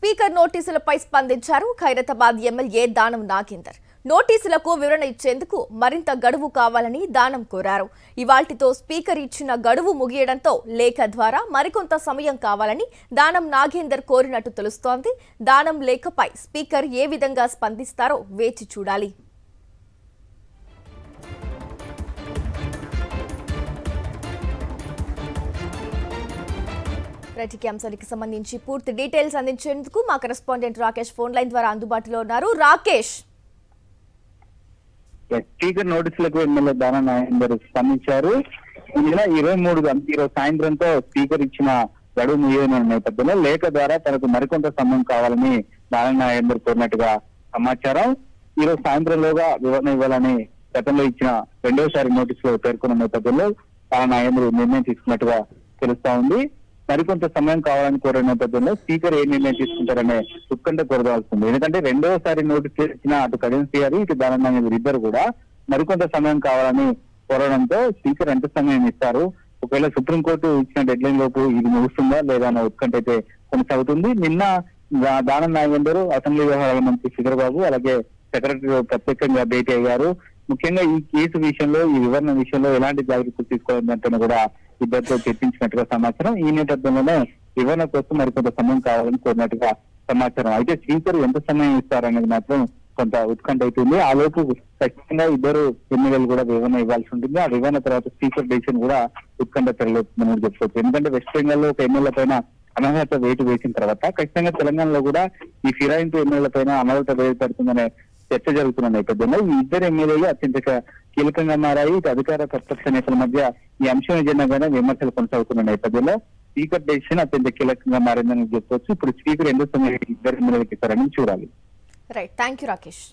Speaker నోటీసులపై స్పందించారు Khairatabad MLA Danam Nagender. నోటీసులకు వివరణ ఇచ్చేందుకు మరింత గడువు కావాలని దానం కోరారు. ఇవాల్టితో స్పీకర్ ఇచ్చిన గడువు ముగియడంతో లేఖ ద్వారా మరికొంత సమయం కావాలని దానం నాగేందర్ కోరినట్టు తెలుస్తోంది. దానం లేఖపై స్పీకర్ ఏ విధంగా స్పందిస్తారో వేచి చూడాలి. రాజకీయ అంశానికి సంబంధించి పూర్తి డీటెయిల్స్ అందించేందుకు మా కరెస్పాండెంట్ రాకేష్ ఫోన్ లైన్ ద్వారా అందుబాటులో ఉన్నారు. రాకేష్, స్పీకర్ నోటీసులకు ఎమ్మెల్యే దానం నాగేందర్ స్పందించారు. ఈ నెల 23 ఈరోజు సాయంత్రంతో స్పీకర్ ఇచ్చిన గడువు ముగియనున్న నేపథ్యంలో లేఖ ద్వారా తనకు మరికొంత సమయం కావాలని దానం నాగేందర్ కోరినట్టుగా సమాచారం. ఈరోజు సాయంత్రంలోగా వివరణ ఇవ్వాలని గతంలో ఇచ్చిన రెండోసారి నోటీసులో పేర్కొన్న నేపథ్యంలో దానం నాగేందర్ నిర్ణయం తీసుకున్నట్టుగా తెలుస్తా ఉంది. మరికొంత సమయం కావాలని కోరిన నేపథ్యంలో స్పీకర్ ఏ నిర్ణయం తీసుకుంటారనే ఉత్కంఠ కొరదాల్సింది. ఎందుకంటే రెండవసారి నోటీసు ఇచ్చిన అటు కడెన్సీఆర్ ఇటు దానం నాగేందర్ ఇద్దరు కూడా మరికొంత సమయం కావాలని కోరడంతో స్పీకర్ ఎంత సమయం ఇస్తారు, ఒకవేళ సుప్రీంకోర్టు ఇచ్చిన డెడ్ లైన్ లోపు ఇది ముగుస్తుందా లేదా అనే ఉత్కంఠ అయితే కొనసాగుతుంది. నిన్న దానం నాగేందర్ అసెంబ్లీ వ్యవహారాల మంత్రి శ్రీధర్ బాబు అలాగే సెక్రటరీ ప్రత్యేకంగా భేటీ అయ్యారు. ముఖ్యంగా ఈ కేసు విషయంలో ఈ వివరణ విషయంలో ఎలాంటి జాగ్రత్తలు తీసుకోవాలంటే కూడా ఇద్దరితో చర్చించినట్టుగా సమాచారం. ఈ నేపథ్యంలోనే వివరణ కోసం మరికొంత సమయం కావాలని కోరినట్టుగా సమాచారం. అయితే స్పీకర్ ఎంత సమయం ఇస్తారనేది మాత్రం కొంత ఉత్కంఠ అవుతుంది. ఆ లోపు ఖచ్చితంగా ఇద్దరు ఎమ్మెల్యేలు కూడా వివరణ ఇవ్వాల్సి ఉంటుంది. ఆ వివరణ తర్వాత స్పీకర్ డెసిషన్ కూడా ఉత్కంఠ పెరగలేస్తుందని చెప్పుకోవచ్చు. ఎందుకంటే వెస్ట్ బెంగాల్ లో ఒక ఎమ్మెల్యే పైన అనర్హత వేటు వేసిన తర్వాత ఖచ్చితంగా తెలంగాణలో కూడా ఈ ఫిరాయింపు ఎమ్మెల్యేల పైన అనర్హత వేటు పడుతుందనే చర్చ జరుగుతున్న నేపథ్యంలో ఈ ఇద్దరు ఎమ్మెల్యేలు అత్యంత కీలకంగా మారాయి. ఇటు అధికార ప్రతిపక్ష నేతల మధ్య ఈ అంశం ఎజెండాగానే విమర్శలు కొనసాగుతున్న నేపథ్యంలో స్పీకర్ డెసిషన్ అత్యంత కీలకంగా మారిందని చెప్పుకోవచ్చు. ఇప్పుడు స్పీకర్ ఎందుకు ఇద్దరు ఎమ్మెల్యేలకు ఇస్తారని చూడాలి. Right, thank you Rakesh.